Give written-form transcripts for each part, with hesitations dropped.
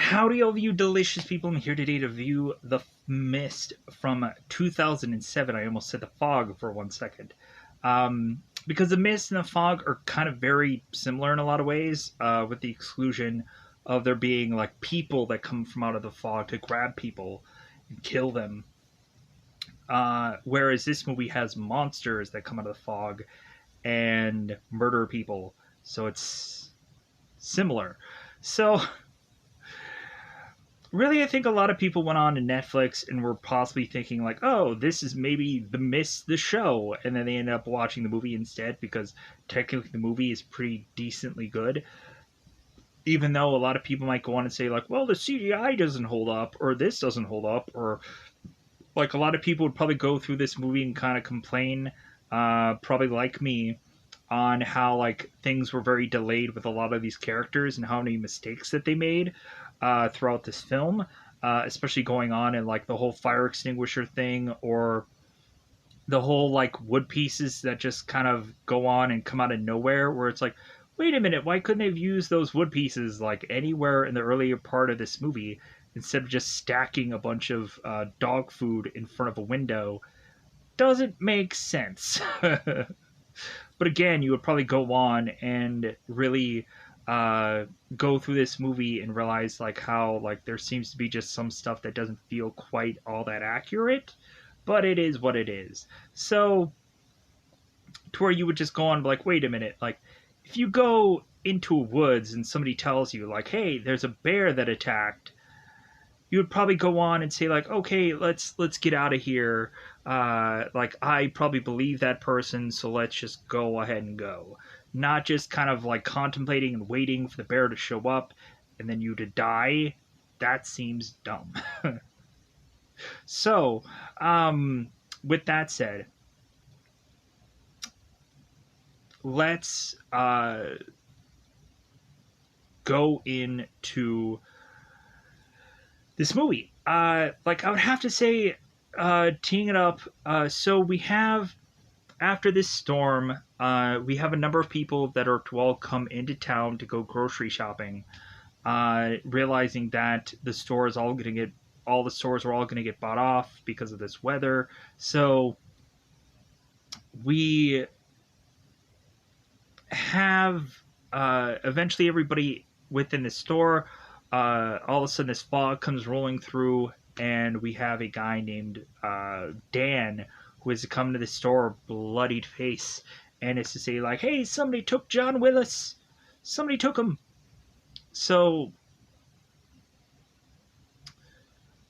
Howdy, all of you delicious people. I'm here today to review The Mist from 2007. I almost said The Fog for 1 second. Because The Mist and The Fog are kind of very similar in a lot of ways, with the exclusion of there being like people that come from out of the fog to grab people and kill them. Whereas this movie has monsters that come out of the fog and murder people. So it's similar. So really, I think a lot of people went on to Netflix and were possibly thinking like, "Oh, this is maybe The Mist, the show," and then they ended up watching the movie instead because technically the movie is pretty decently good. Even though a lot of people might go on and say like, "Well, the CGI doesn't hold up," or "This doesn't hold up," or like a lot of people would probably go through this movie and kind of complain, probably like me, on how like things were very delayed with a lot of these characters and how many mistakes that they made throughout this film, especially going on in like the whole fire extinguisher thing or the whole like wood pieces that just kind of go on and come out of nowhere where it's like, wait a minute, why couldn't they have used those wood pieces like anywhere in the earlier part of this movie instead of just stacking a bunch of dog food in front of a window? Doesn't make sense. But again, you would probably go on and really go through this movie and realize like how like there seems to be just some stuff that doesn't feel quite all that accurate, but it is what it is. So to where you would just go on like, wait a minute, like if you go into a woods and somebody tells you like, hey, there's a bear that attacked, you would probably go on and say like, okay, let's get out of here. Like I probably believe that person, so let's just go ahead and go. Not just kind of like contemplating and waiting for the bear to show up and then you to die. That seems dumb. So, with that said, let's go into this movie. Like I would have to say, teeing it up. So we have after this storm, we have a number of people that are to all come into town to go grocery shopping, realizing that all the stores are all going to get bought off because of this weather. So we have eventually everybody within the store. All of a sudden, this fog comes rolling through, and we have a guy named Dan who has come to the store, bloodied face, and is to say like, "Hey, somebody took John Willis. Somebody took him." So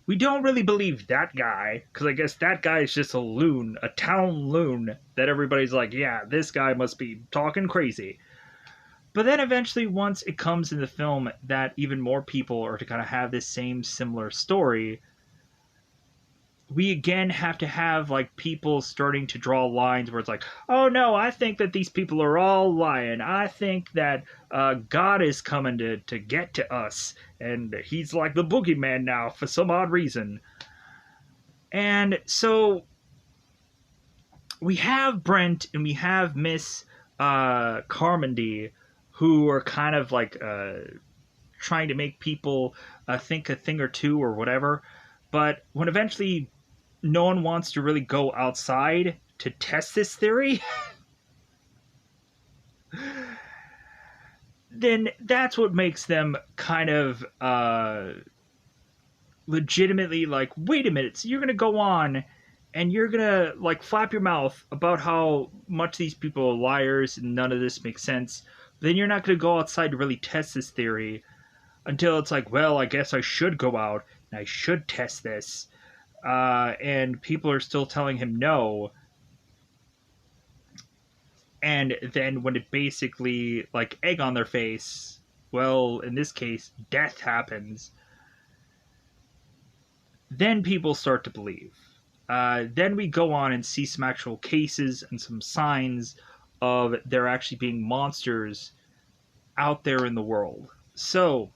we don't really believe that guy because I guess that guy is just a loon, a town loon that everybody's like, "Yeah, this guy must be talking crazy." But then eventually, once it comes in the film that even more people are to kind of have this same similar story, we again have to have like people starting to draw lines where it's like, oh no, I think that these people are all lying. I think that God is coming to get to us, and he's like the boogeyman now for some odd reason. And so we have Brent and we have Miss Carmody, who are kind of like trying to make people think a thing or two or whatever. But when eventually no one wants to really go outside to test this theory, then that's what makes them kind of legitimately like, wait a minute, so you're going to go on and you're going to like flap your mouth about how much these people are liars and none of this makes sense. Then you're not going to go outside to really test this theory until it's like, well, I guess I should go out and I should test this. And people are still telling him no. And then when it basically, like, egg on their face, well, in this case, death happens, then people start to believe. Then we go on and see some actual cases and some signs of there actually being monsters out there in the world. So,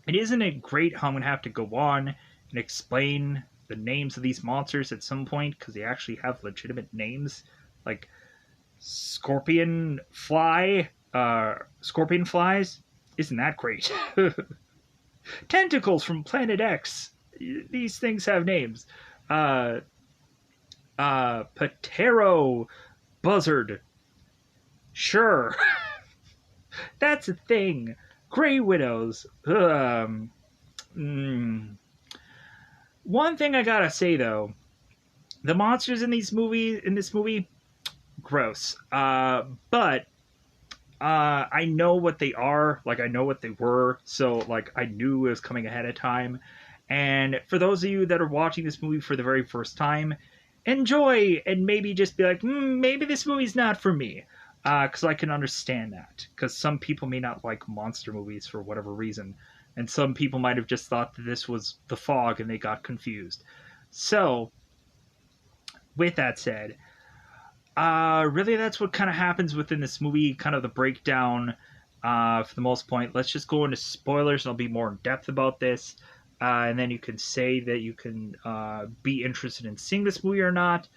isn't it great how I'm going to have to go on and explain the names of these monsters at some point because they actually have legitimate names? Like scorpion flies. Isn't that great? Tentacles from Planet X. These things have names. Uh, Patero Buzzard. Sure, that's a thing. Grey Widows. Mm. One thing I gotta say though, the monsters in this movie, gross. But I know what they are. Like I know what they were. So like I knew it was coming ahead of time. And for those of you that are watching this movie for the very first time, enjoy and maybe just be like, maybe this movie's not for me. Because I can understand that. Because some people may not like monster movies for whatever reason. And some people might have just thought that this was The Fog and they got confused. So, with that said, really that's what kind of happens within this movie, kind of the breakdown for the most point. Let's just go into spoilers and I'll be more in depth about this. And then you can say that you can be interested in seeing this movie or not.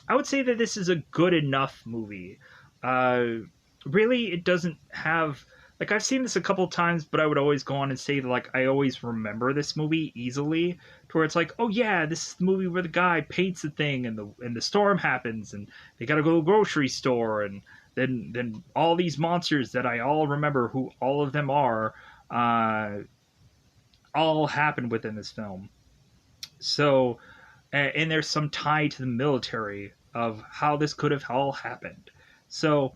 I would say that this is a good enough movie. Uh, Really, it doesn't have like I've seen this a couple times, but I would always go on and say that like I always remember this movie easily, to where it's like, oh yeah, this is the movie where the guy paints the thing and the storm happens and they gotta go to the grocery store and then all these monsters that I all remember who all of them are, uh, all happen within this film. So and there's some tie to the military of how this could have all happened. So,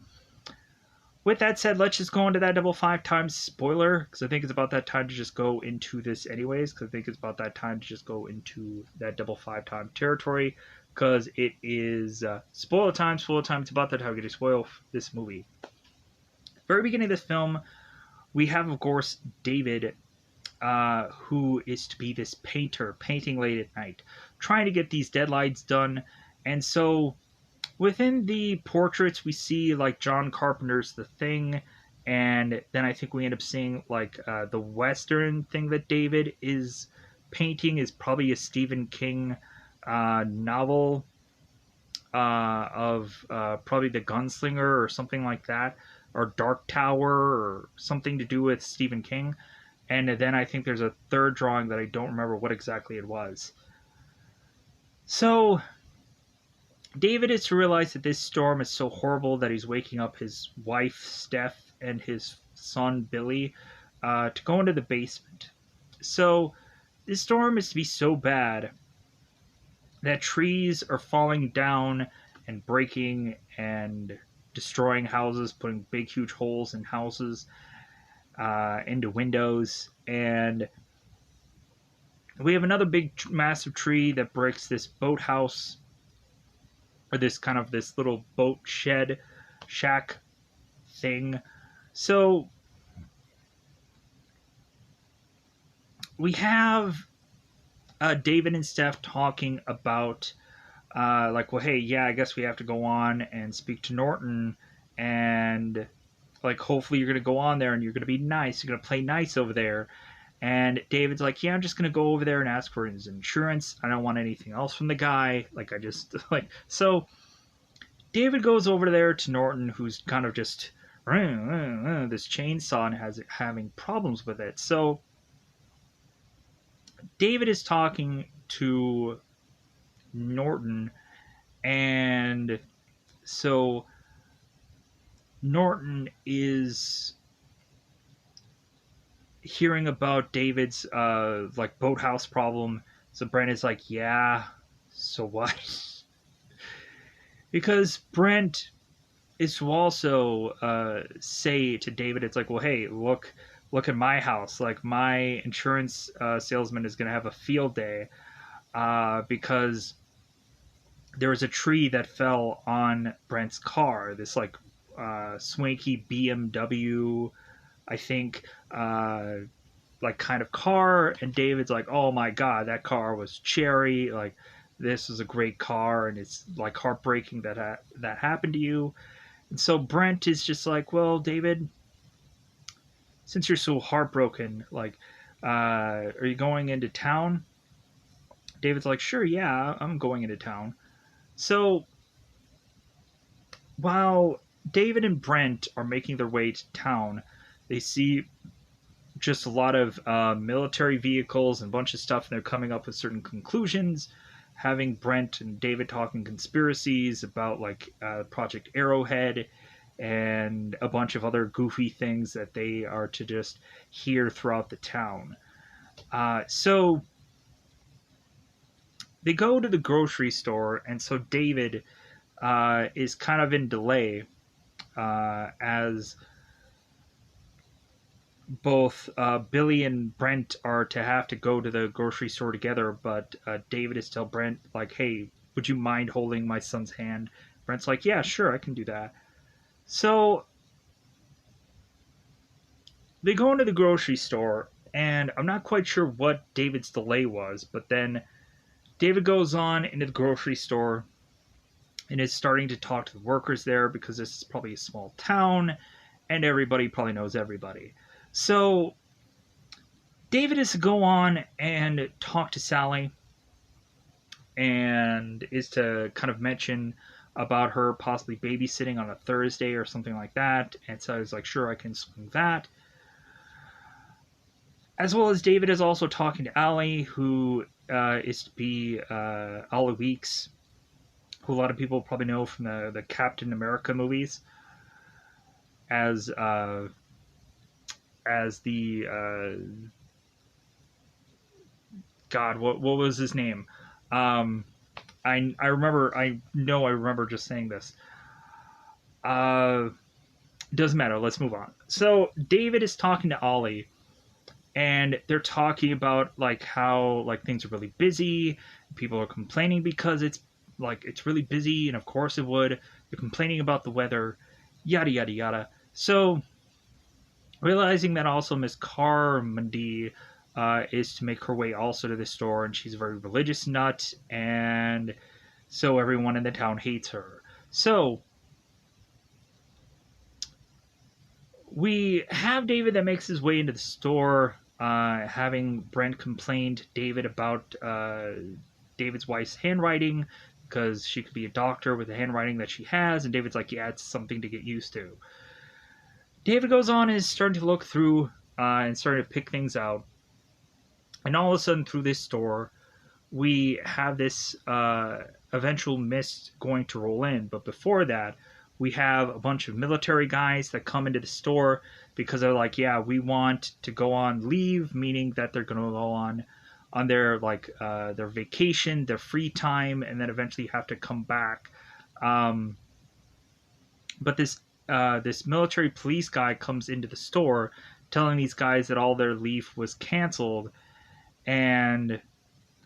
with that said, let's just go into that double five times spoiler because I think it's about that time to just go into this, anyways. Because I think it's about that time to just go into that double five time territory because it is spoiler time. Spoiler time. It's about that time to spoil this movie. Very beginning of this film, we have, of course, David, who is to be this painter, painting late at night, trying to get these deadlines done. And so within the portraits, we see like John Carpenter's The Thing, and then I think we end up seeing like the Western thing that David is painting is probably a Stephen King novel of probably The Gunslinger or something like that, or Dark Tower or something to do with Stephen King. And then I think there's a third drawing that I don't remember what exactly it was. So David is to realize that this storm is so horrible that he's waking up his wife, Steph, and his son, Billy, to go into the basement. So this storm is to be so bad that trees are falling down and breaking and destroying houses, putting big, huge holes in houses, into windows. And we have another big, massive tree that breaks this boathouse, or this kind of this little boat shed shack thing. So we have David and Steph talking about like, well, hey, yeah, I guess we have to go on and speak to Norton, and like, hopefully you're gonna go on there and you're gonna be nice. You're gonna play nice over there. And David's like, yeah, I'm just gonna go over there and ask for his insurance. I don't want anything else from the guy. Like, I just like so. David goes over there to Norton, who's kind of just this chainsaw and has having problems with it. So David is talking to Norton, and so Norton is hearing about David's like boathouse problem. So Brent is like, yeah, so what? Because Brent is to also say to David, it's like, well, hey, look at my house. Like, my insurance salesman is going to have a field day because there was a tree that fell on Brent's car. This like swanky BMW, I think, like kind of car. And David's like, oh my god, that car was cherry. Like, this is a great car, and it's like heartbreaking that that happened to you. And so Brent is just like, well, David, since you're so heartbroken, like, are you going into town? David's like, sure, yeah, I'm going into town. So while David and Brent are making their way to town, they see just a lot of military vehicles and a bunch of stuff, and they're coming up with certain conclusions, having Brent and David talking conspiracies about like Project Arrowhead and a bunch of other goofy things that they are to just hear throughout the town. So they go to the grocery store, and so David is kind of in delay as both Billy and Brent are to have to go to the grocery store together, but David is tell Brent, like, hey, would you mind holding my son's hand? Brent's like, yeah, sure, I can do that. So they go into the grocery store, and I'm not quite sure what David's delay was, but then David goes on into the grocery store and is starting to talk to the workers there because this is probably a small town and everybody probably knows everybody. So David is to go on and talk to Sally and is to kind of mention about her possibly babysitting on a Thursday or something like that. And so I was like, sure, I can swing that. As well as David is also talking to Allie, who is to be Allie Weeks, who a lot of people probably know from the Captain America movies as the God, what was his name? I remember, I remember just saying this. Doesn't matter. Let's move on. So David is talking to Ollie, and they're talking about like how like things are really busy. People are complaining because it's really busy, and of course it would. They're complaining about the weather, yada yada yada. So realizing that also Miss Carmody is to make her way also to the store, and she's a very religious nut, and so everyone in the town hates her. So we have David that makes his way into the store, having Brent complain to David about David's wife's handwriting, because she could be a doctor with the handwriting that she has, and David's like, yeah, it's something to get used to. David goes on and is starting to look through and starting to pick things out. And all of a sudden, through this store, we have this eventual mist going to roll in. But before that, we have a bunch of military guys that come into the store because they're like, yeah, we want to go on leave, meaning that they're going to go on their their vacation, their free time, and then eventually have to come back. But this military police guy comes into the store telling these guys that all their leave was canceled, and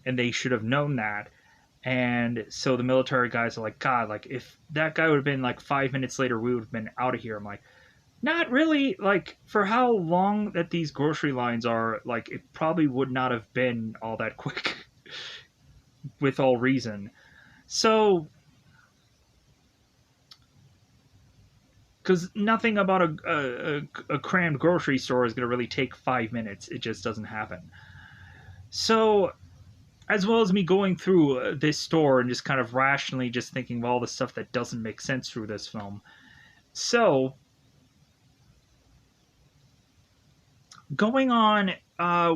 they should have known that. And so the military guys are like, God, like if that guy would have been like 5 minutes later, we would have been out of here. I'm like, not really. Like for how long that these grocery lines are, like it probably would not have been all that quick with all reason. So because nothing about a crammed grocery store is going to really take 5 minutes. It just doesn't happen. So as well as me going through this store and just kind of rationally just thinking of all the stuff that doesn't make sense through this film. So going on,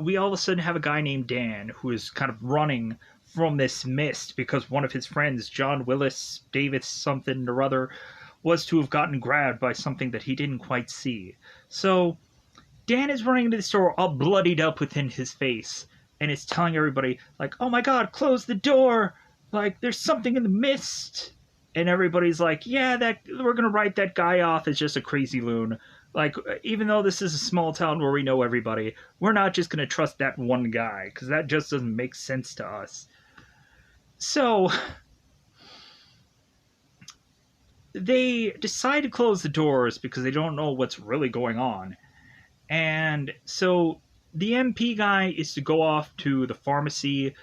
we all of a sudden have a guy named Dan who is kind of running from this mist because one of his friends, John Willis Davis something or other, was to have gotten grabbed by something that he didn't quite see. So Dan is running into the store all bloodied up within his face, and it's telling everybody, like, oh my God, close the door! Like, there's something in the mist! And everybody's like, yeah, that we're gonna write that guy off as just a crazy loon. Like, even though this is a small town where we know everybody, we're not just gonna trust that one guy, because that just doesn't make sense to us. So they decide to close the doors because they don't know what's really going on. And so the MP guy is to go off to the pharmacy,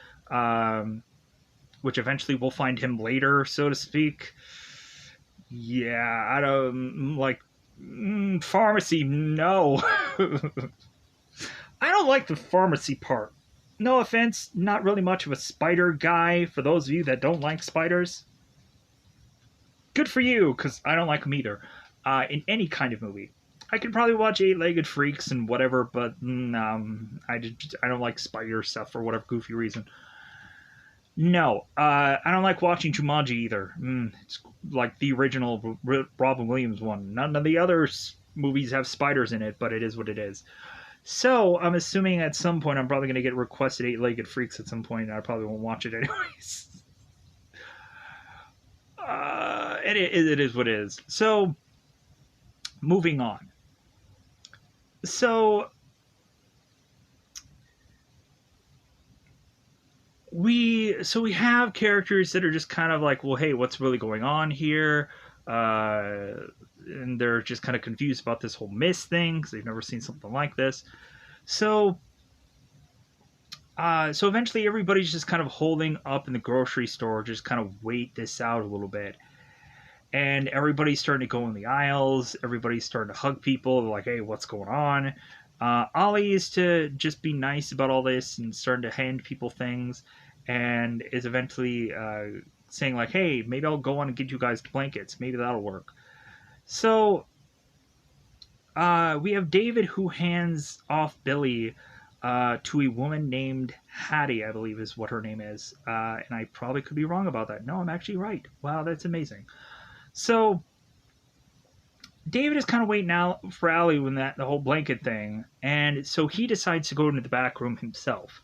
which eventually we'll find him later, so to speak. Yeah, I don't like pharmacy. No, I don't like the pharmacy part. No offense, not really much of a spider guy. For those of you that don't like spiders, good for you, because I don't like them either. In any kind of movie, I could probably watch Eight-Legged Freaks and whatever, but I don't like spider stuff for whatever goofy reason. No, I don't like watching Jumanji either. It's like the original Robin Williams one. None of the other movies have spiders in it, but it is what it is. So I'm assuming at some point I'm probably going to get requested Eight-Legged Freaks at some point, and I probably won't watch it anyways. It is what it is. So moving on. So we have characters that are just kind of like, well, hey, what's really going on here? And they're just kind of confused about this whole mist thing because they've never seen something like this. So so eventually everybody's just kind of holding up in the grocery store, just kind of wait this out a little bit. And everybody's starting to go in the aisles. Everybody's starting to hug people. They're like, hey, what's going on? Ollie is to just be nice about all this and starting to hand people things, and is eventually saying like, hey, maybe I'll go on and get you guys blankets. Maybe that'll work. So we have David who hands off Billy to a woman named Hattie, I believe is what her name is. And I probably could be wrong about that. No, I'm actually right. Wow, that's amazing. So David is kind of waiting out for Allie when the whole blanket thing, and so he decides to go into the back room himself.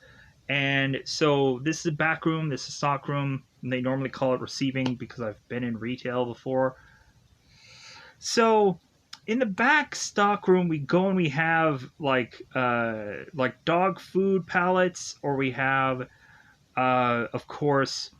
And so this is a back room, this is a stock room, and they normally call it receiving because I've been in retail before. So in the back stock room, we go and we have like dog food pallets, or we have of course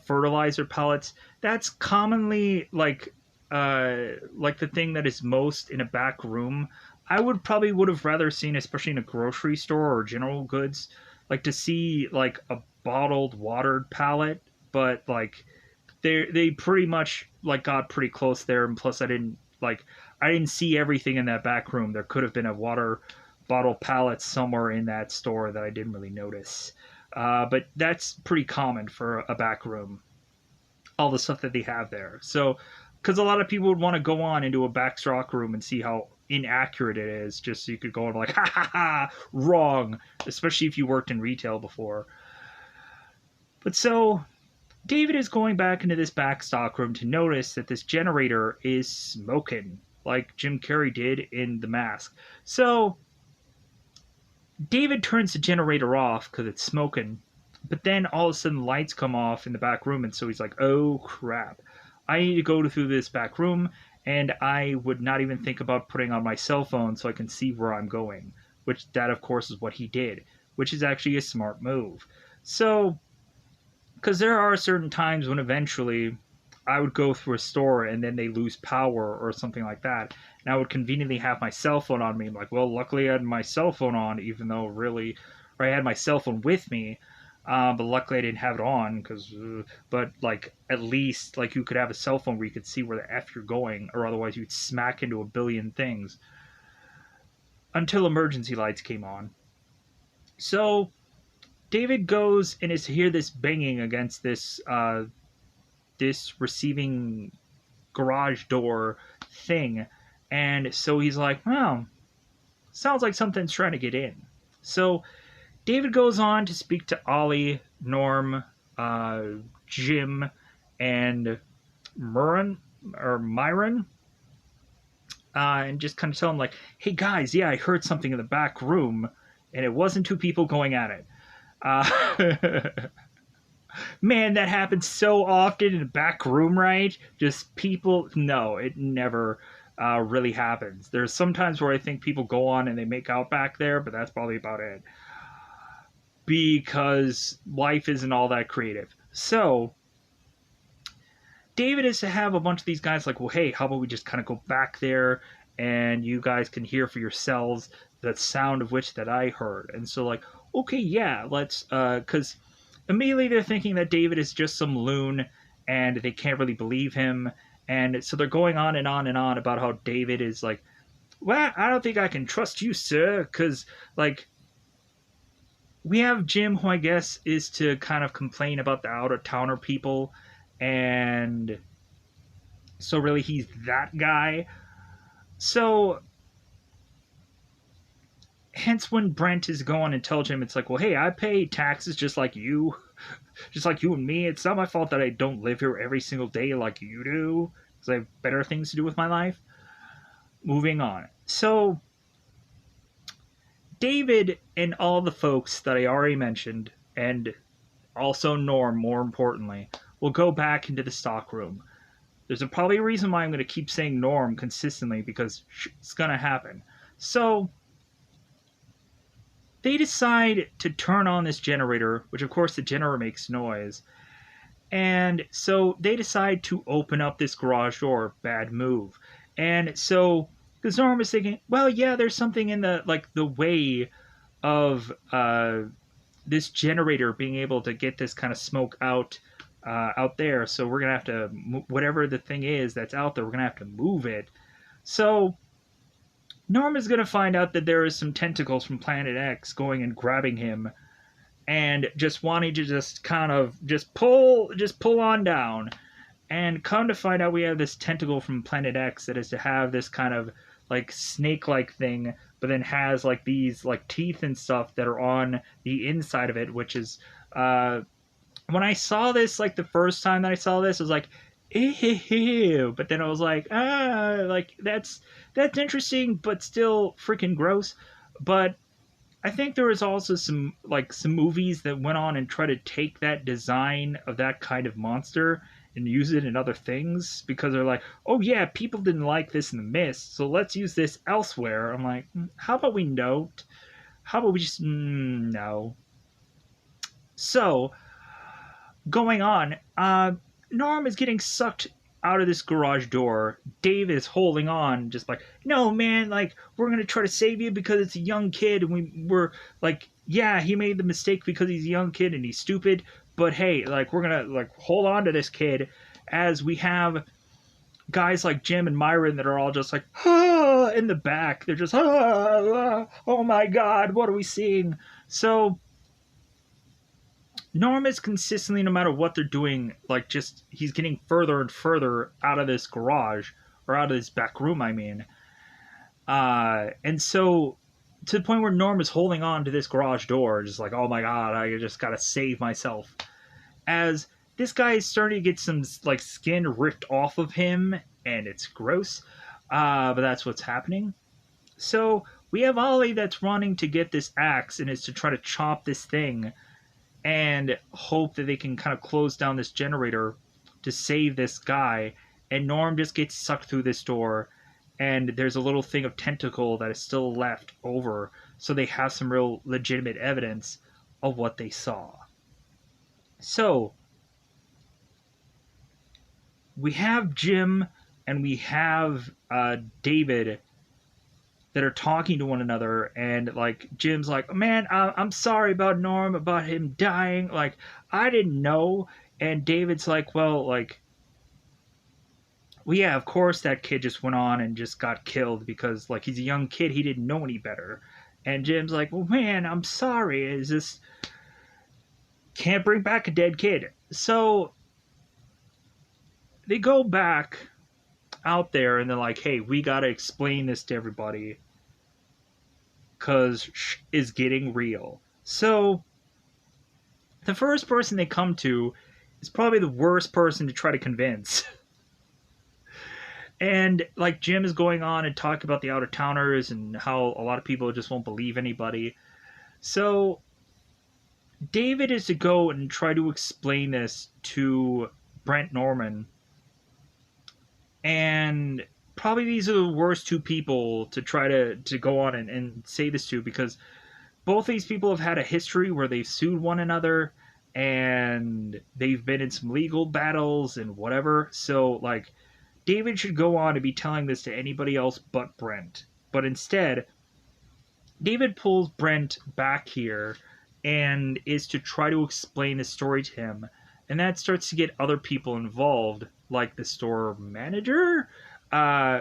fertilizer pellets. That's commonly like the thing that is most in a back room. I would have rather seen, especially in a grocery store or general goods, like to see like a bottled watered pallet, but like they pretty much like got pretty close there. And plus I didn't see everything in that back room. There could have been a water bottle pallet somewhere in that store that I didn't really notice. But that's pretty common for a back room, all the stuff that they have there. So, because a lot of people would want to go on into a back stock room and see how inaccurate it is, just so you could go and like, ha ha ha, wrong, especially if you worked in retail before. But so, David is going back into this back stock room to notice that this generator is smoking, like Jim Carrey did in The Mask. So, David turns the generator off because it's smoking, but then all of a sudden lights come off in the back room, and so he's like, oh crap, I need to go through this back room, and I would not even think about putting on my cell phone so I can see where I'm going, which that of course is what he did, which is actually a smart move. So, because there are certain times when eventually I would go through a store and then they lose power or something like that, and I would conveniently have my cell phone on me. I'm like, well, luckily I had my cell phone on, even though really, or I had my cell phone with me, but luckily I didn't have it on but like at least like you could have a cell phone where you could see where the F you're going, or otherwise you'd smack into a billion things until emergency lights came on. So David goes and is hear this banging against this receiving garage door thing, and so he's like, well, sounds like something's trying to get in. So David goes on to speak to Ollie, Norm, Jim, and Myron, and just kind of tell him like, hey guys, yeah, I heard something in the back room, and it wasn't two people going at it. Man, that happens so often in the back room, right? Just people, no, it never really happens. There's sometimes where I think people go on and they make out back there, but that's probably about it. Because life isn't all that creative. So, David is to have a bunch of these guys like, well, hey, how about we just kind of go back there and you guys can hear for yourselves the sound of which that I heard. And so, like, okay, yeah, let's, because immediately they're thinking that David is just some loon and they can't really believe him. And so they're going on and on and on about how David is like, well, I don't think I can trust you, sir, because, like, we have Jim, who I guess is to kind of complain about the out-of-towner people, and so really he's that guy. So hence when Brent is going and tells him, it's like, well, hey, I pay taxes just like you. Just like you and me. It's not my fault that I don't live here every single day like you do, because I have better things to do with my life. Moving on. So, David and all the folks that I already mentioned, and also Norm, more importantly, will go back into the stockroom. There's probably a reason why I'm going to keep saying Norm consistently, because it's going to happen. So, they decide to turn on this generator, which of course the generator makes noise. And so they decide to open up this garage door. Bad move. And so, because Norm is thinking, well, yeah, there's something in the way of this generator being able to get this kind of smoke out there. So we're gonna have to, whatever the thing is that's out there, we're gonna have to move it. So Norm is gonna find out that there is some tentacles from Planet X going and grabbing him, and just wanting to just kind of just pull on down. And come to find out, we have this tentacle from Planet X that is to have this kind of like snake-like thing, but then has like these like teeth and stuff that are on the inside of it, which is when I saw this, like the first time that I saw this, I was like, ew. But then I was like, like that's interesting, but still freaking gross. But I think there was also some movies that went on and tried to take that design of that kind of monster and use it in other things, because they're like, oh yeah, people didn't like this in The Mist, so let's use this elsewhere. I'm like, how about we don't? How about we just no? So, going on, Norm is getting sucked out of this garage door. Dave is holding on, just like, no, man, like, we're gonna try to save you because it's a young kid, and we're like, yeah, he made the mistake because he's a young kid and he's stupid, but hey, like, we're gonna, like, hold on to this kid, as we have guys like Jim and Myron that are all just like, ah, in the back. They're just, oh my god, what are we seeing? So, Norm is consistently, no matter what they're doing, like, just, he's getting further and further out of this garage, or out of this back room, I mean. And so, to the point where Norm is holding on to this garage door, just like, oh my god, I just gotta save myself. As this guy is starting to get some, like, skin ripped off of him, and it's gross. But that's what's happening. So, we have Ollie that's running to get this axe, and is to try to chop this thing, and hope that they can kind of close down this generator to save this guy. And Norm just gets sucked through this door, and there's a little thing of tentacle that is still left over, so they have some real legitimate evidence of what they saw. So, we have Jim and we have David that are talking to one another, and like Jim's like, man, I'm sorry about Norm, about him dying, like, I didn't know. And David's like, well, yeah, of course that kid just went on and just got killed because, like, he's a young kid, he didn't know any better. And Jim's like, well, man, I'm sorry, is this, can't bring back a dead kid. So they go back out there and they're like, hey, we gotta explain this to everybody, because is getting real. So the first person they come to is probably the worst person to try to convince. And like Jim is going on and talking about the out-of-towners and how a lot of people just won't believe anybody. So David is to go and try to explain this to Brent Norman. And probably these are the worst two people to try to go on and say this to, because both these people have had a history where they've sued one another and they've been in some legal battles and whatever. So, like, David should go on and be telling this to anybody else but Brent. But instead, David pulls Brent back here and is to try to explain the story to him. And that starts to get other people involved, like the store manager,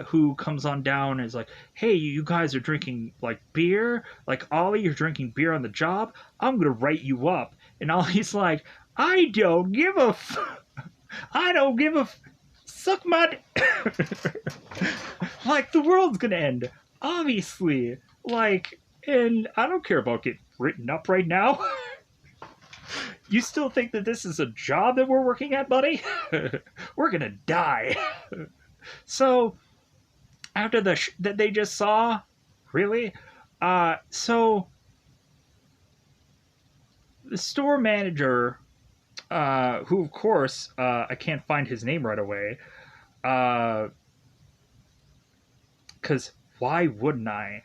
who comes on down and is like, hey, you guys are drinking, like, beer? Like, Ollie, you're drinking beer on the job? I'm gonna write you up. And Ollie's like, I don't give a I don't give a suck my like, the world's gonna end. Obviously. Like, And I don't care about getting written up right now. You still think that this is a job that we're working at, buddy? We're gonna die. So after that they just saw, really, so the store manager, who of course I can't find his name right away, because why wouldn't I?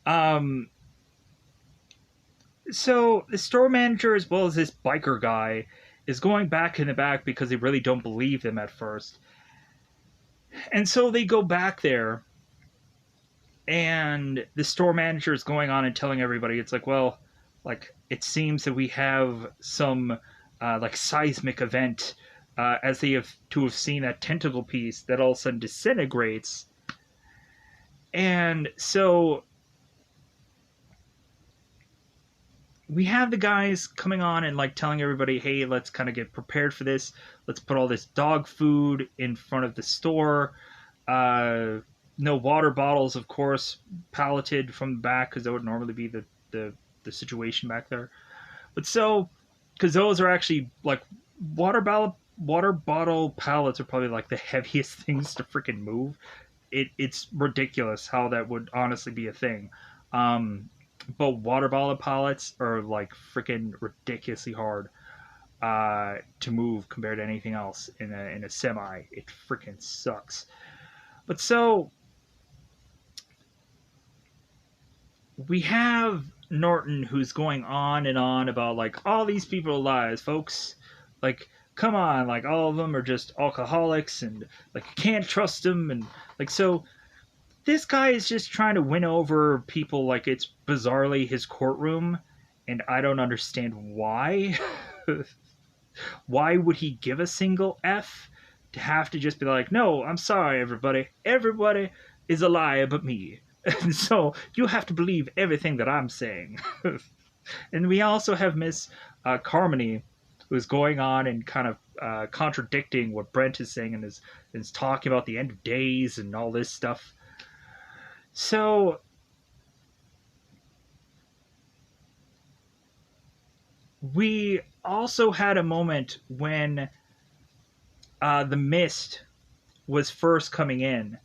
Um, so the store manager, as well as this biker guy, is going back in the back because they really don't believe him at first, and so they go back there, and the store manager is going on and telling everybody, it's like, well, like it seems that we have some like seismic event, as they have to have seen that tentacle piece that all of a sudden disintegrates. And so we have the guys coming on and like telling everybody, hey, let's kind of get prepared for this. Let's put all this dog food in front of the store. No water bottles, of course, palleted from the back, because that would normally be the situation back there. But so, because those are actually like water bottle pallets are probably like the heaviest things to freaking move. It's ridiculous how that would honestly be a thing. Um, but water bottle pallets are like freaking ridiculously hard to move compared to anything else in a semi. It freaking sucks. But so we have Norton, who's going on and on about like all these people are lies, folks. Like, come on, like all of them are just alcoholics, and like you can't trust them, and like so. This guy is just trying to win over people like it's bizarrely his courtroom, and I don't understand why. Why would he give a single F to have to just be like, no, I'm sorry, everybody. Everybody is a liar but me. And so you have to believe everything that I'm saying. And we also have Miss Carmody, who's going on and kind of contradicting what Brent is saying, and is talking about the end of days and all this stuff. So we also had a moment when the mist was first coming in,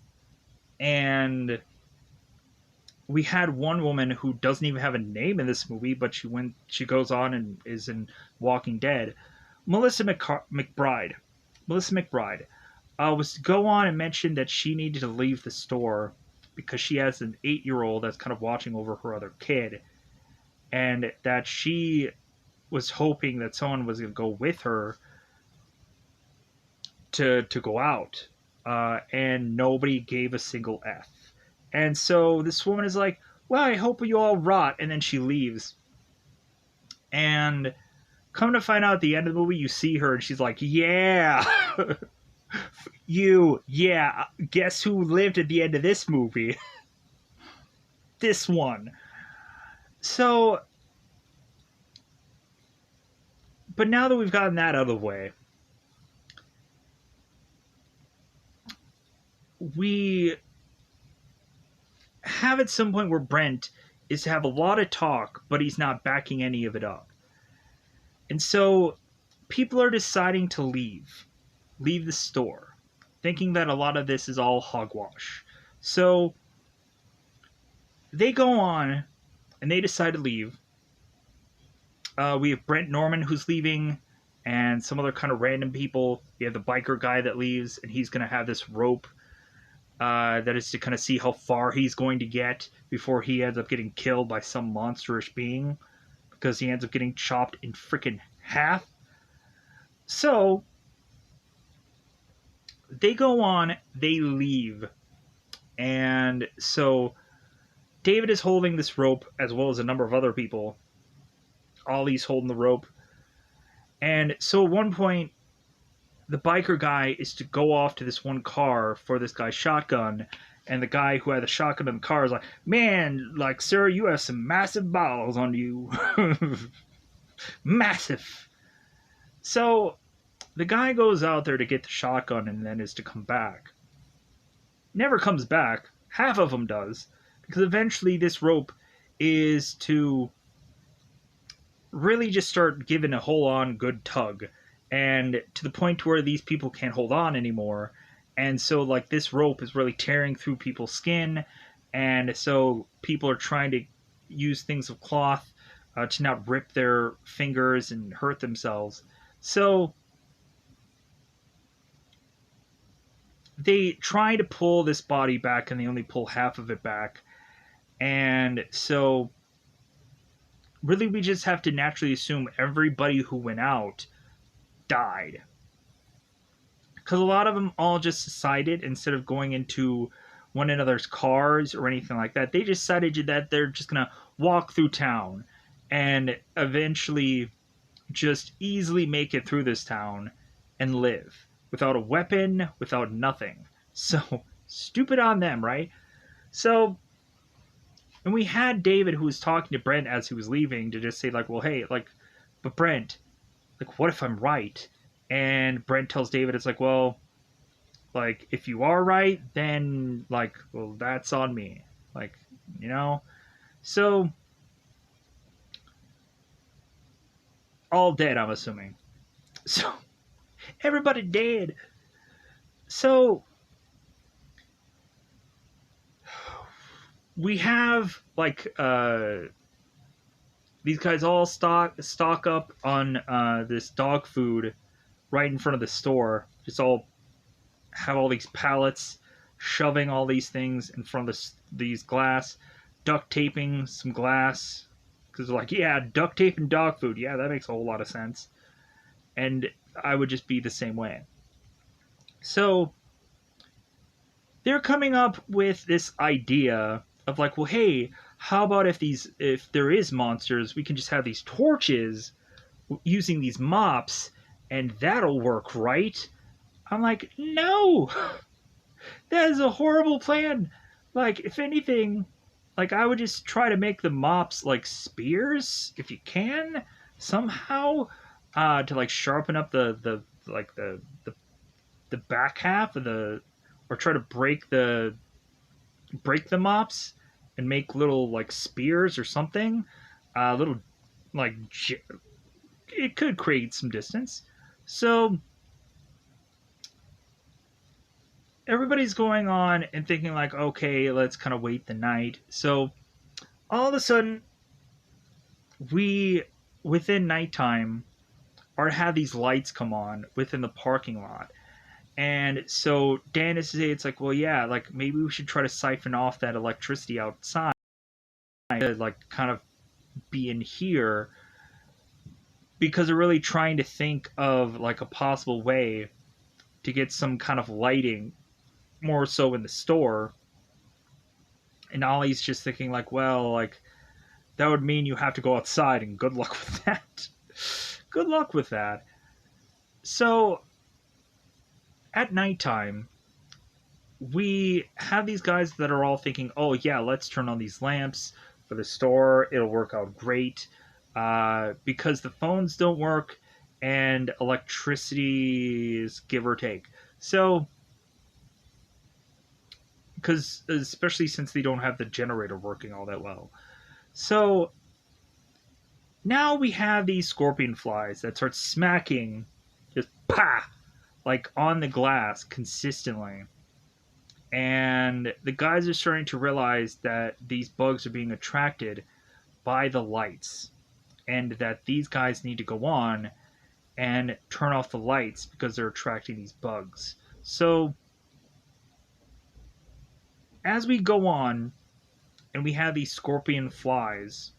and we had one woman who doesn't even have a name in this movie, but she goes on and is in Walking Dead. McBride. Melissa McBride was to go on and mention that she needed to leave the store because she has an 8-year-old that's kind of watching over her other kid, and that she was hoping that someone was going to go with her to go out, and nobody gave a single F. And so this woman is like, well, I hope you all rot, and then she leaves. And come to find out at the end of the movie, you see her, and she's like, yeah, yeah, guess who lived at the end of this movie? This one. So, but now that we've gotten that out of the way, we have at some point where Brent is to have a lot of talk, but he's not backing any of it up. And so people are deciding to leave the store, thinking that a lot of this is all hogwash. So they go on and they decide to leave. We have Brent Norman who's leaving, and some other kind of random people. You have the biker guy that leaves, and he's going to have this rope that is to kind of see how far he's going to get before he ends up getting killed by some monstrous being, because he ends up getting chopped in freaking half. So they go on, they leave, and so David is holding this rope as well as a number of other people. Ollie's holding the rope. And so at one point, the biker guy is to go off to this one car for this guy's shotgun, and the guy who had the shotgun in the car is like, man, like, sir, you have some massive balls on you. Massive. So the guy goes out there to get the shotgun and then is to come back. Never comes back. Half of him does, because eventually this rope is to really just start giving a whole on good tug, and to the point where these people can't hold on anymore. And so like this rope is really tearing through people's skin, and so people are trying to use things of cloth to not rip their fingers and hurt themselves. So they try to pull this body back and they only pull half of it back. And so really we just have to naturally assume everybody who went out died, because a lot of them all just decided, instead of going into one another's cars or anything like that, they decided that they're just gonna walk through town and eventually just easily make it through this town and live without a weapon, without nothing. So stupid on them, right? So, and we had David who was talking to Brent as he was leaving to just say like, well, hey, like, but Brent, like, what if I'm right? And Brent tells David, it's like, well, like, if you are right, then, like, well, that's on me. Like, you know? So, all dead, I'm assuming. So, everybody dead. So, we have, like, these guys all stock up on this dog food right in front of the store. Just all have all these pallets shoving all these things in front of these glass, duct taping some glass, because they're like, yeah, duct tape and dog food, yeah, that makes a whole lot of sense. And I would just be the same way. So they're coming up with this idea of like, well, hey, how about if there is monsters, we can just have these torches using these mops, and that'll work, right? I'm like, no, that is a horrible plan. Like, if anything, like, I would just try to make the mops like spears if you can somehow, to like sharpen up the back half of the, or try to break the mops and make little like spears or something. Little like it could create some distance. So everybody's going on and thinking like, okay, let's kind of wait the night. So all of a sudden, we within nighttime are have these lights come on within the parking lot. And so Dan is to say, it's like, well, yeah, like maybe we should try to siphon off that electricity outside to like kind of be in here, because they're really trying to think of like a possible way to get some kind of lighting more so in the store. And Ollie's just thinking like, well, like that would mean you have to go outside, and good luck with that. Good luck with that. So at nighttime, we have these guys that are all thinking, oh yeah, let's turn on these lamps for the store, it'll work out great, because the phones don't work and electricity is give or take. So because especially since they don't have the generator working all that well. So now we have these scorpion flies that start smacking, just pa, like on the glass consistently. And the guys are starting to realize that these bugs are being attracted by the lights, and that these guys need to go on and turn off the lights because they're attracting these bugs. So as we go on and we have these scorpion flies,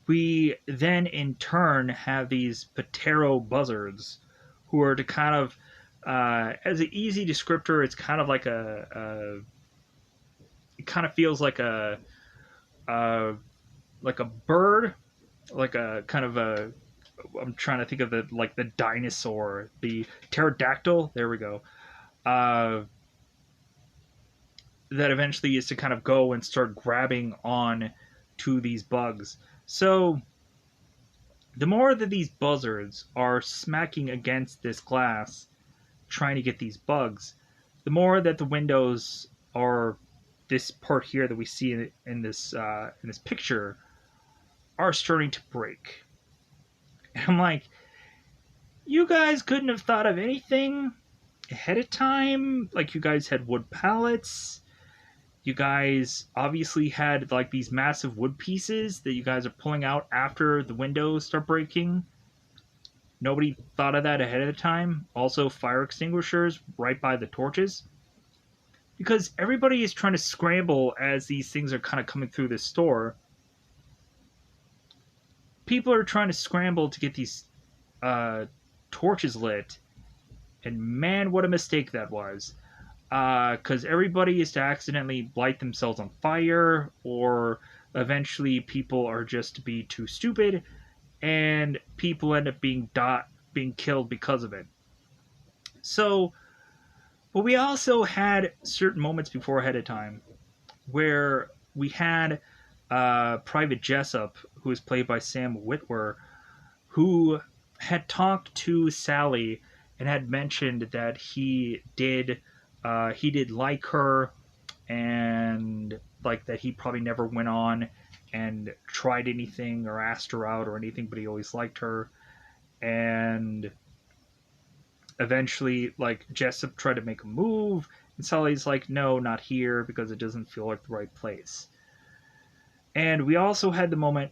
we then in turn have these Patero buzzards, who are to kind of, as an easy descriptor, it's kind of like it kind of feels uh, like a bird, like a kind of a, I'm trying to think of the, like the dinosaur, the pterodactyl. There we go. Uh, that eventually is to kind of go and start grabbing on to these bugs. So the more that these buzzards are smacking against this glass, trying to get these bugs, the more that the windows are this part here that we see in this picture are starting to break. And I'm like, you guys couldn't have thought of anything ahead of time? Like, you guys had wood pallets. You guys obviously had like these massive wood pieces that you guys are pulling out after the windows start breaking. Nobody thought of that ahead of the time. Also, fire extinguishers right by the torches. Because everybody is trying to scramble as these things are kind of coming through the store. People are trying to scramble to get these torches lit. And man, what a mistake that was. Because everybody used to accidentally light themselves on fire, or eventually people are just to be too stupid, and people end up being killed because of it. So, but we also had certain moments before ahead of time where we had Private Jessup, who was played by Sam Witwer, who had talked to Sally and had mentioned that he did like her, and like that he probably never went on and tried anything or asked her out or anything, but he always liked her. And eventually, like, Jessup tried to make a move, and Sally's like, no, not here, because it doesn't feel like the right place. And we also had the moment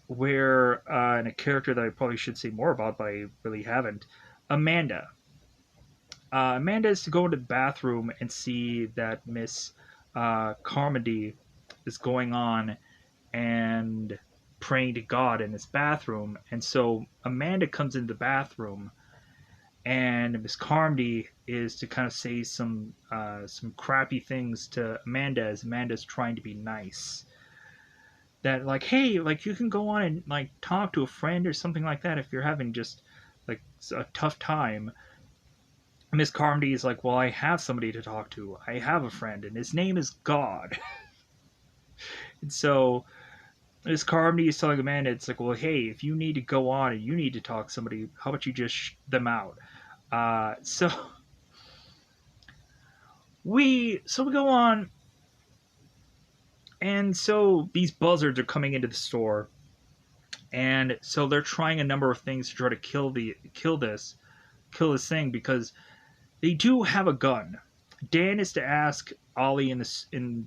where, and a character that I probably should say more about, but I really haven't, Amanda. Amanda is to go into the bathroom and see that Miss Carmody is going on and praying to God in this bathroom. And so Amanda comes into the bathroom, and Miss Carmody is to kind of say some crappy things to Amanda as Amanda's trying to be nice. That, like, hey, like, you can go on and like talk to a friend or something like that if you're having just like a tough time. Miss Carmody is like, well, I have somebody to talk to. I have a friend, and his name is God. And so Miss Carmody is telling Amanda, it's like, well, hey, if you need to go on and you need to talk to somebody, how about you just them out? So we go on, and so these buzzards are coming into the store, and so they're trying a number of things to try to kill this thing, because they do have a gun. Dan is to ask Ollie in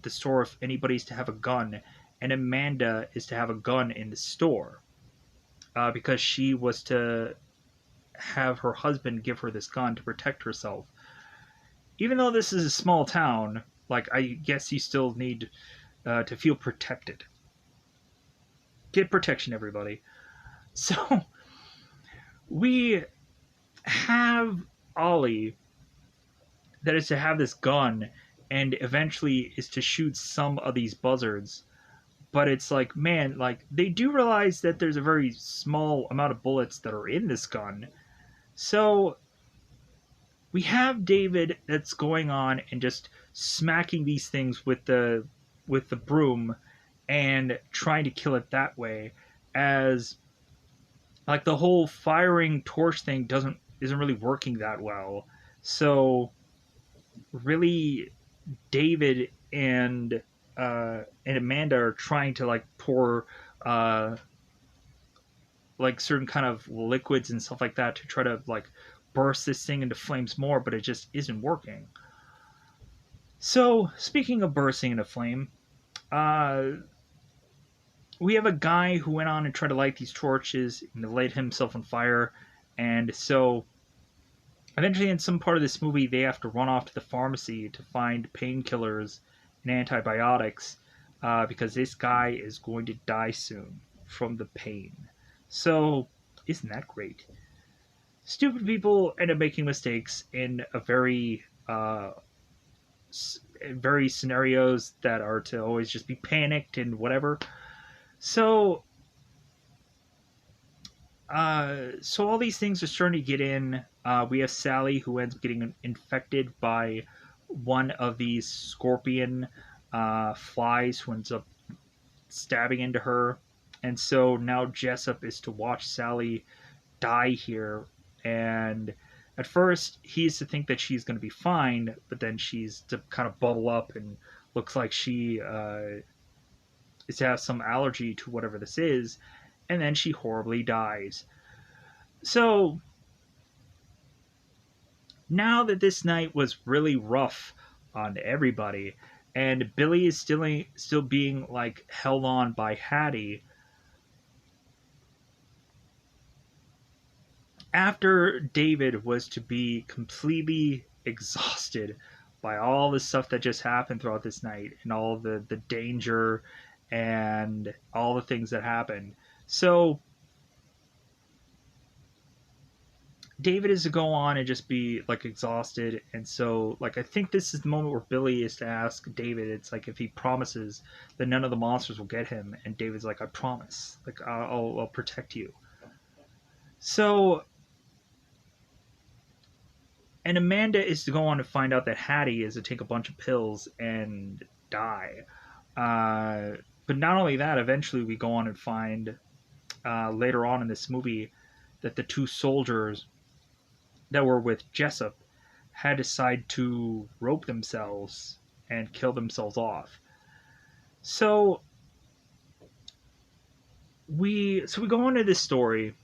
the store if anybody's to have a gun, and Amanda is to have a gun in the store, because she was to have her husband give her this gun to protect herself. Even though this is a small town, like, I guess you still need to feel protected. Get protection, everybody. So we have Ollie that is to have this gun and eventually is to shoot some of these buzzards. But it's like, man, like, they do realize that there's a very small amount of bullets that are in this gun. So we have David that's going on and just smacking these things with the broom and trying to kill it that way, as like the whole firing torch thing isn't really working that well. So really, David and Amanda are trying to like pour like certain kind of liquids and stuff like that to try to like burst this thing into flames more, but it just isn't working. So speaking of bursting into flame, uh, we have a guy who went on and tried to light these torches and lit himself on fire, and so eventually in some part of this movie they have to run off to the pharmacy to find painkillers and antibiotics, because this guy is going to die soon from the pain. So isn't that great? Stupid people end up making mistakes in a very scenarios that are to always just be panicked and whatever. So so all these things are starting to get in. We have Sally, who ends up getting infected by one of these scorpion flies, who ends up stabbing into her. And so now Jessup is to watch Sally die here. And at first, he's to think that she's going to be fine, but then she's to kind of bubble up and looks like she is to have some allergy to whatever this is, and then she horribly dies. So now that this night was really rough on everybody, and Billy is still being like held on by Hattie. After David was to be completely exhausted by all the stuff that just happened throughout this night and all the danger and all the things that happened. So David is to go on and just be like exhausted, and so like I think this is the moment where Billy is to ask David. It's like if he promises that none of the monsters will get him, and David's like, "I promise, like I'll protect you." So, and Amanda is to go on to find out that Hattie is to take a bunch of pills and die. Uh, but not only that, eventually we go on and find later on in this movie that the two soldiers that were with Jessup had decided to rope themselves and kill themselves off. So we go into this story,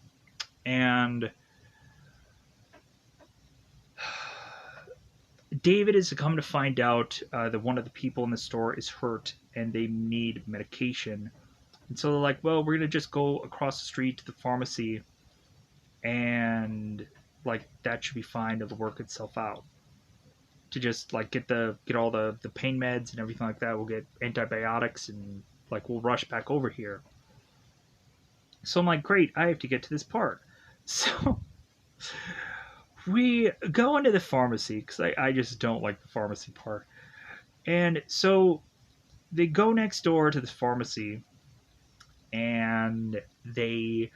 and David is to come to find out that one of the people in the store is hurt and they need medication. And so they're like, well, we're gonna just go across the street to the pharmacy, and like that should be fine. It'll work itself out. To just like get all the pain meds and everything like that. We'll get antibiotics and like we'll rush back over here. So I'm like, great, I have to get to this part. So we go into the pharmacy because I just don't like the pharmacy part. And so they go next door to this pharmacy and they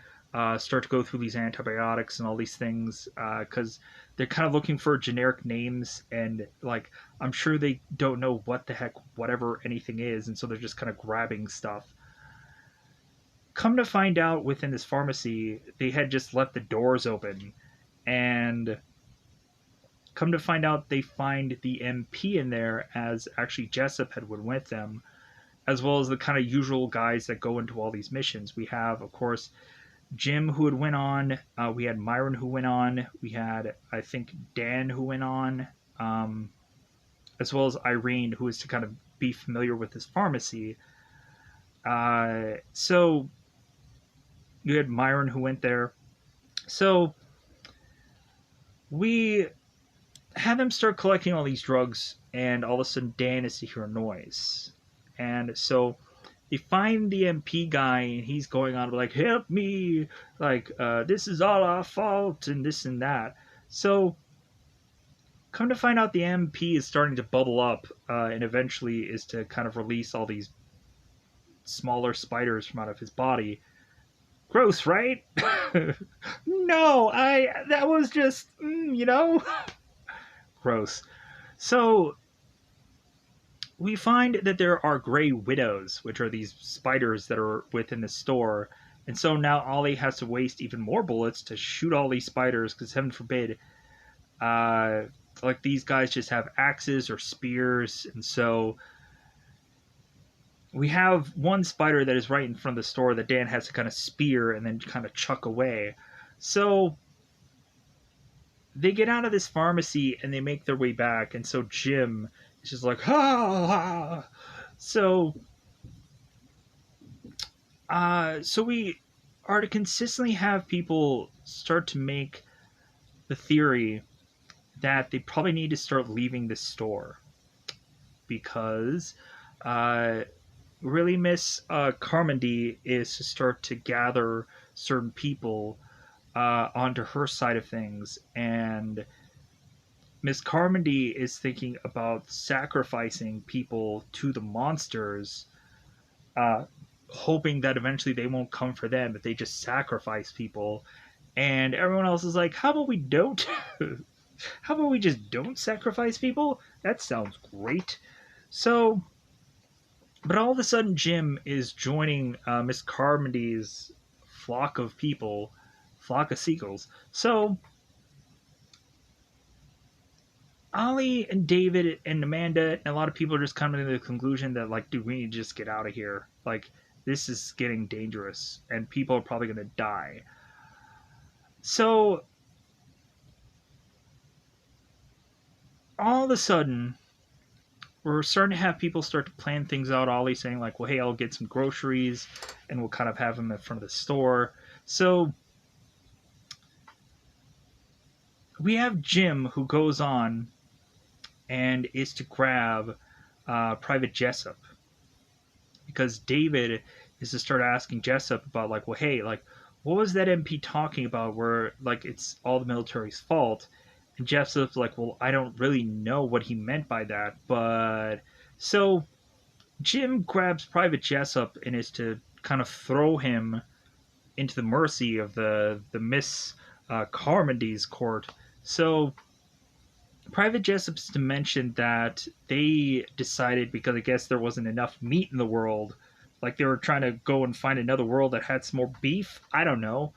start to go through these antibiotics and all these things because they're kind of looking for generic names, and like I'm sure they don't know what the heck whatever anything is, and so they're just kind of grabbing stuff. Come to find out, within this pharmacy, they had just left the doors open, and come to find out, they find the MP in there as actually Jessup had went with them, as well as the kind of usual guys that go into all these missions. We have, of course, Jim who had went on. We had Myron who went on. We had, I think, Dan who went on, as well as Irene, who is to kind of be familiar with this pharmacy. So you had Myron who went there. So we had them start collecting all these drugs, and all of a sudden Dan is to hear a noise. And so they find the MP guy, and he's going on like, help me, like, this is all our fault, and this and that. So come to find out, the MP is starting to bubble up, and eventually is to kind of release all these smaller spiders from out of his body. Gross, right? No, that was just, gross. So we find that there are gray widows, which are these spiders that are within the store. And so now Ollie has to waste even more bullets to shoot all these spiders, because heaven forbid, like these guys just have axes or spears. And so we have one spider that is right in front of the store that Dan has to kind of spear and then kind of chuck away. So they get out of this pharmacy and they make their way back. And so Jim is just like, ah. So we are to consistently have people start to make the theory that they probably need to start leaving the store, because really Miss Carmody is to start to gather certain people onto her side of things, and Miss Carmody is thinking about sacrificing people to the monsters, uh, hoping that eventually they won't come for them, that they just sacrifice people. And everyone else is like, how about we don't? How about we just don't sacrifice people? That sounds great. So, but all of a sudden, Jim is joining Miss Carmody's flock of people, flock of seagulls. So Ollie and David and Amanda and a lot of people are just coming to the conclusion that, like, dude, we need to just get out of here. Like, this is getting dangerous and people are probably going to die. So all of a sudden, we're starting to have people start to plan things out. Ollie saying, like, well, hey, I'll get some groceries and we'll kind of have them in front of the store. So we have Jim who goes on and is to grab Private Jessup because David is to start asking Jessup about, like, well, hey, like, what was that MP talking about where, like, it's all the military's fault? And Jessup's like, well, I don't really know what he meant by that, but so Jim grabs Private Jessup and is to kind of throw him into the mercy of the Miss Carmody's court. So Private Jessup's to mention that they decided, because I guess there wasn't enough meat in the world, like they were trying to go and find another world that had some more beef. I don't know.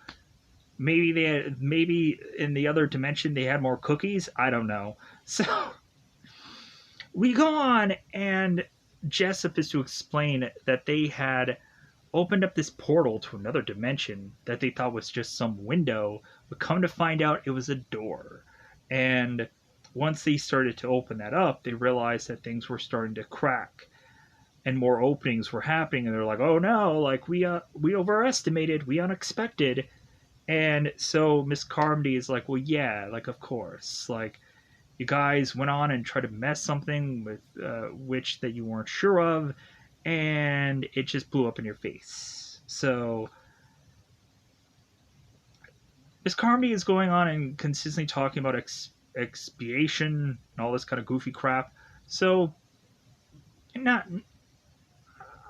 Maybe in the other dimension they had more cookies. I don't know. So we go on, and Jessup is to explain that they had opened up this portal to another dimension that they thought was just some window, but come to find out it was a door. And once they started to open that up, they realized that things were starting to crack and more openings were happening. And they're like, "Oh no! Like we overestimated, we unexpected." And so Miss Carmody is like, "Well, yeah, like of course, like you guys went on and tried to mess something with which that you weren't sure of, and it just blew up in your face." So Miss Carmody is going on and consistently talking about expiation and all this kind of goofy crap. So, not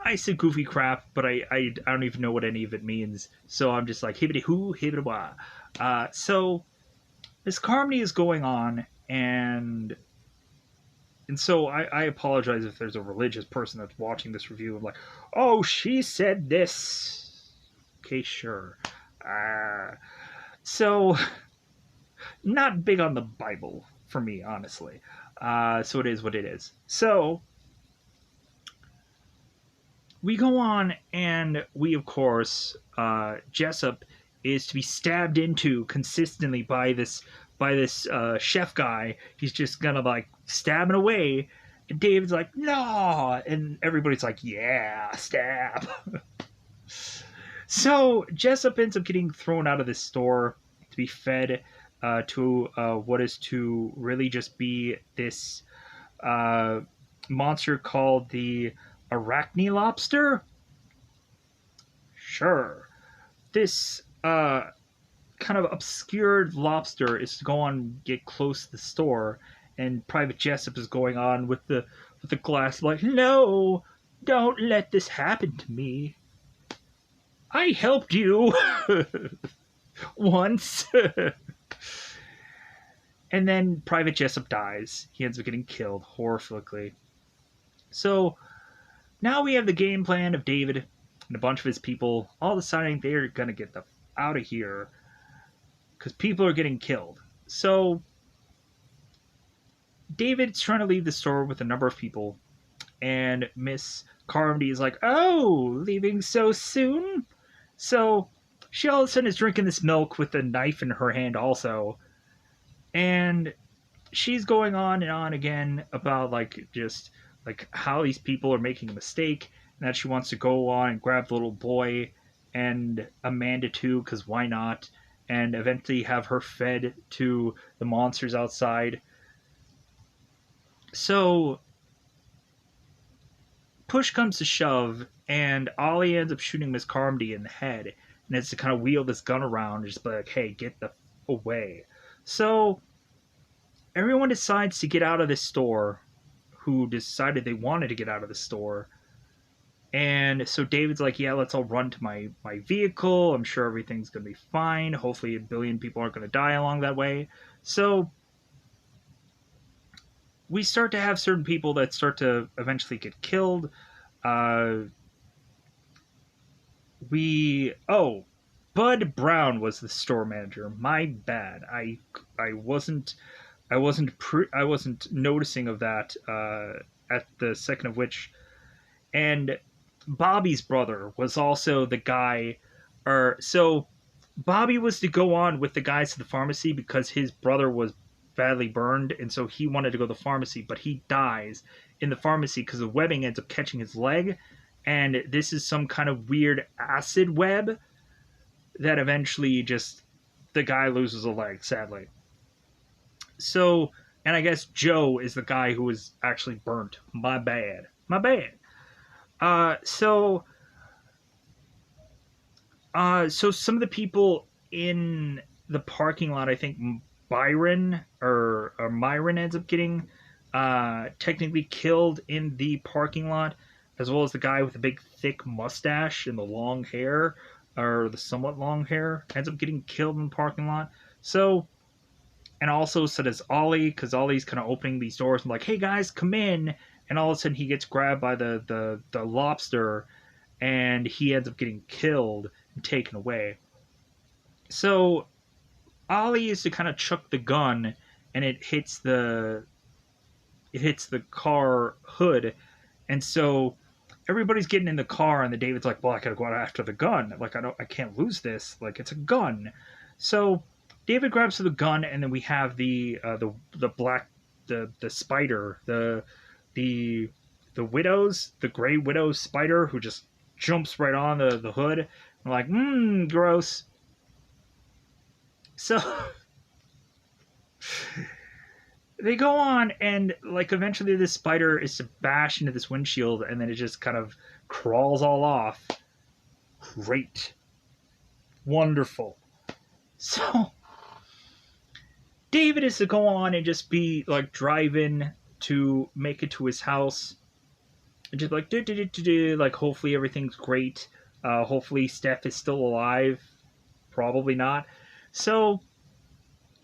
I said goofy crap, but I don't even know what any of it means. So I'm just like hibbity hoo, hibbity wah. So Miss Carmody is going on, and so I apologize if there's a religious person that's watching this review. I'm like, oh, she said this. Okay, sure. So not big on the Bible for me, honestly. So it is what it is. So we go on, and we, of course, Jessup is to be stabbed into consistently by this chef guy. He's just gonna like stabbing away, and David's like, no, and everybody's like, yeah, stab. So Jessup ends up getting thrown out of this store to be fed to what is to really just be this uh, monster called the Arachne lobster? Sure. This kind of obscured lobster is to go on and get close to the store, and Private Jessup is going on with the glass like, no, don't let this happen to me. I helped you once. And then Private Jessup dies. He ends up getting killed horrifically. So now we have the game plan of David and a bunch of his people all deciding they're going to get the out of here because people are getting killed. So David's trying to leave the store with a number of people, and Miss Carmody is like, oh, leaving so soon? So she all of a sudden is drinking this milk with a knife in her hand also. And she's going on and on again about like just like how these people are making a mistake, and that she wants to go on and grab the little boy and Amanda too, because why not? And eventually have her fed to the monsters outside. So push comes to shove, and Ollie ends up shooting Miss Carmody in the head, and it's to kind of wheel this gun around and just be like, hey, get the away. So everyone decides to get out of this store who decided they wanted to get out of the store. And so David's like, yeah, let's all run to my vehicle. I'm sure everything's going to be fine. Hopefully a billion people aren't going to die along that way. So we start to have certain people that start to eventually get killed. Bud Brown was the store manager. My bad. I wasn't I wasn't noticing of that at the second of which. And Bobby's brother was also the guy, or so Bobby was to go on with the guys to the pharmacy because his brother was badly burned, and so he wanted to go to the pharmacy, but he dies in the pharmacy because the webbing ends up catching his leg, and this is some kind of weird acid web that eventually just the guy loses a leg, sadly. So, and I guess Joe is the guy who was actually burnt. My bad. My bad. So so some of the people in the parking lot, I think Byron or Myron ends up getting technically killed in the parking lot, as well as the guy with the big thick mustache and the long hair, or the somewhat long hair, ends up getting killed in the parking lot. So, and also so does Ollie, because Ollie's kind of opening these doors and like, hey guys, come in. And all of a sudden he gets grabbed by the lobster, and he ends up getting killed and taken away. So Ollie is to kind of chuck the gun, and it hits the car hood, and so everybody's getting in the car, and the David's like, "Well, I gotta go out after the gun. Like, I can't lose this. Like, it's a gun." So David grabs the gun, and then we have the black the spider the widows the gray widow spider who just jumps right on the hood. I'm like, gross. So they go on, and like eventually this spider is to bash into this windshield, and then it just kind of crawls all off. Great. Wonderful. So David is to go on and just be like driving to make it to his house, and just like like hopefully everything's great. Hopefully Steph is still alive. Probably not. So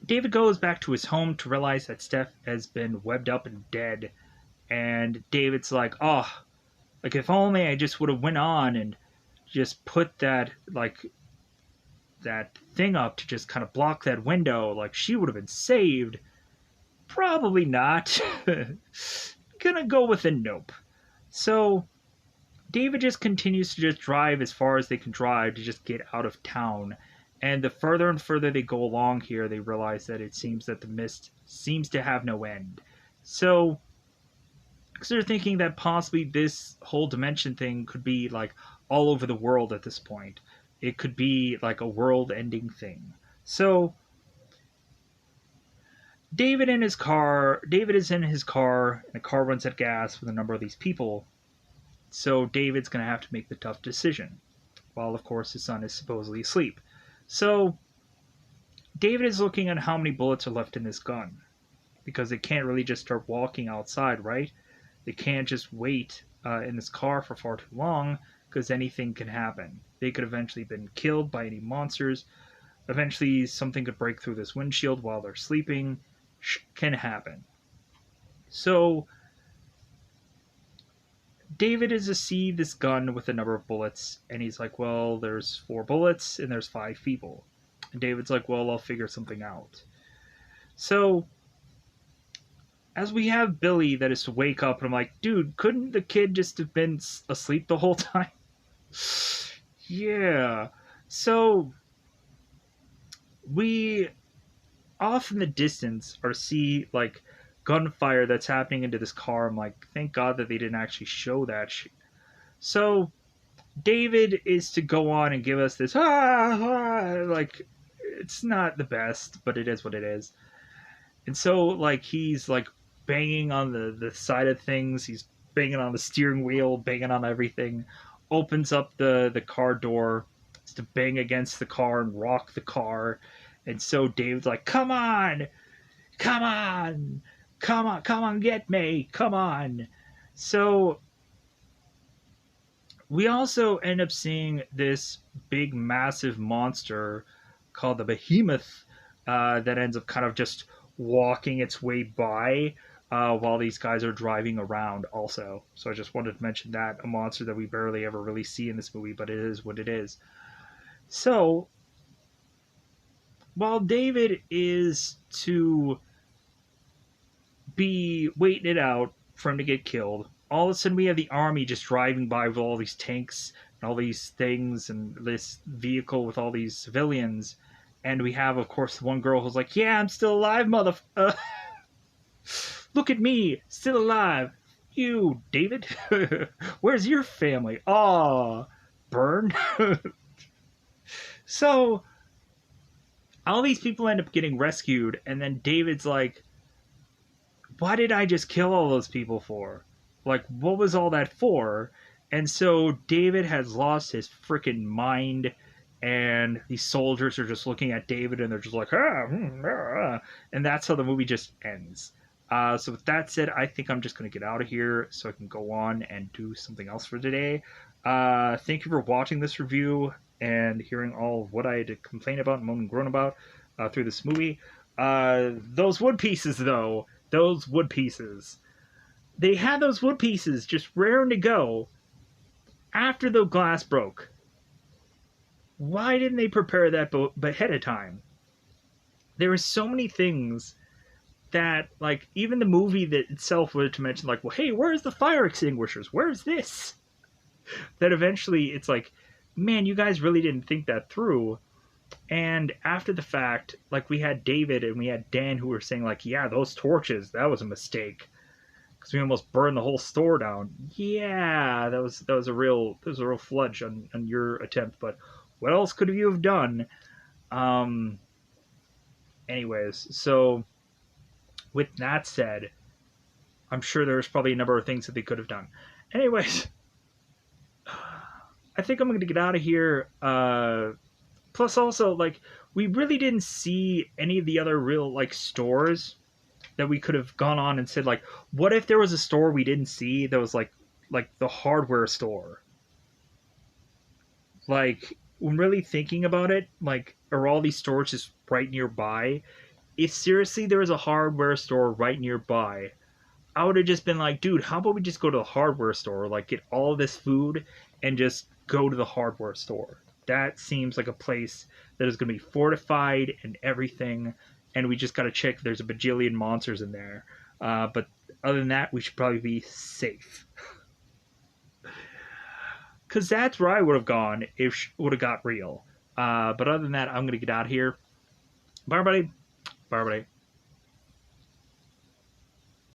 David goes back to his home to realize that Steph has been webbed up and dead. And David's like, oh, like if only I just would have went on and just put that thing up to just kind of block that window, like she would have been saved. Probably not. Gonna go with a nope. So David just continues to just drive as far as they can drive to just get out of town. And the further and further they go along here, they realize that it seems that the mist seems to have no end. So, because they're thinking that possibly this whole dimension thing could be like all over the world at this point. It could be like a world ending thing. So, David is in his car, and the car runs out of gas with a number of these people. So, David's going to have to make the tough decision, while, of course, his son is supposedly asleep. So, David is looking at how many bullets are left in this gun, because they can't really just start walking outside, right? They can't just wait in this car for far too long, because anything can happen. They could eventually been killed by any monsters. Eventually, something could break through this windshield while they're sleeping. Can happen. So, David is to see this gun with a number of bullets, and he's like, well, there's 4 bullets, and there's 5 people. And David's like, well, I'll figure something out. So, as we have Billy that is to wake up, and I'm like, dude, couldn't the kid just have been asleep the whole time? Yeah. So, we off in the distance are to see like gunfire that's happening into this car. I'm like, thank God that they didn't actually show that shit. So David is to go on and give us this like it's not the best, but it is what it is. And so like he's like banging on the side of things, he's banging on the steering wheel, banging on everything, opens up the car door to bang against the car and rock the car. And so David's like, come on, come on, come on, get me, come on. So we also end up seeing this big, massive monster called the Behemoth that ends up kind of just walking its way by while these guys are driving around, also. So I just wanted to mention that a monster that we barely ever really see in this movie, but it is what it is. So while David is to be waiting it out for him to get killed. All of a sudden, we have the army just driving by with all these tanks and all these things and this vehicle with all these civilians. And we have, of course, one girl who's like, "Yeah, I'm still alive, mother. Look at me, still alive. You, David? Where's your family? Aw, burn." So all these people end up getting rescued, and then David's like, why did I just kill all those people for? Like, what was all that for? And so David has lost his freaking mind, and these soldiers are just looking at David, and they're just like, and that's how the movie just ends. So with that said, I think I'm just going to get out of here so I can go on and do something else for today. Thank you for watching this review and hearing all of what I had to complain about and moan and groan about through this movie. Those wood pieces, though, those wood pieces. They had those wood pieces just raring to go after the glass broke. Why didn't they prepare that ahead of time? There were so many things that, like, even the movie that itself wanted to mention, like, well, hey, where's the fire extinguishers? Where's this? That eventually it's like, man, you guys really didn't think that through. And after the fact, like, we had David and we had Dan who were saying, like, yeah, those torches, that was a mistake because we almost burned the whole store down. Yeah, that was a real fludge on your attempt. But what else could you have done? Anyways, so with that said, I'm sure there's probably a number of things that they could have done. Anyways, I think I'm going to get out of here. Plus, also, like, we really didn't see any of the other real, like, stores that we could have gone on and said, like, what if there was a store we didn't see that was like the hardware store? Like, when really thinking about it, like, are all these stores just right nearby? If seriously there was a hardware store right nearby, I would have just been like, dude, how about we just go to the hardware store, like, get all this food and just go to the hardware store? That seems like a place that is going to be fortified and everything, and we just got to check if there's a bajillion monsters in there. But other than that, we should probably be safe. Because that's where I would have gone if it would have got real. But other than that, I'm going to get out of here. Bye, everybody. Bye, everybody.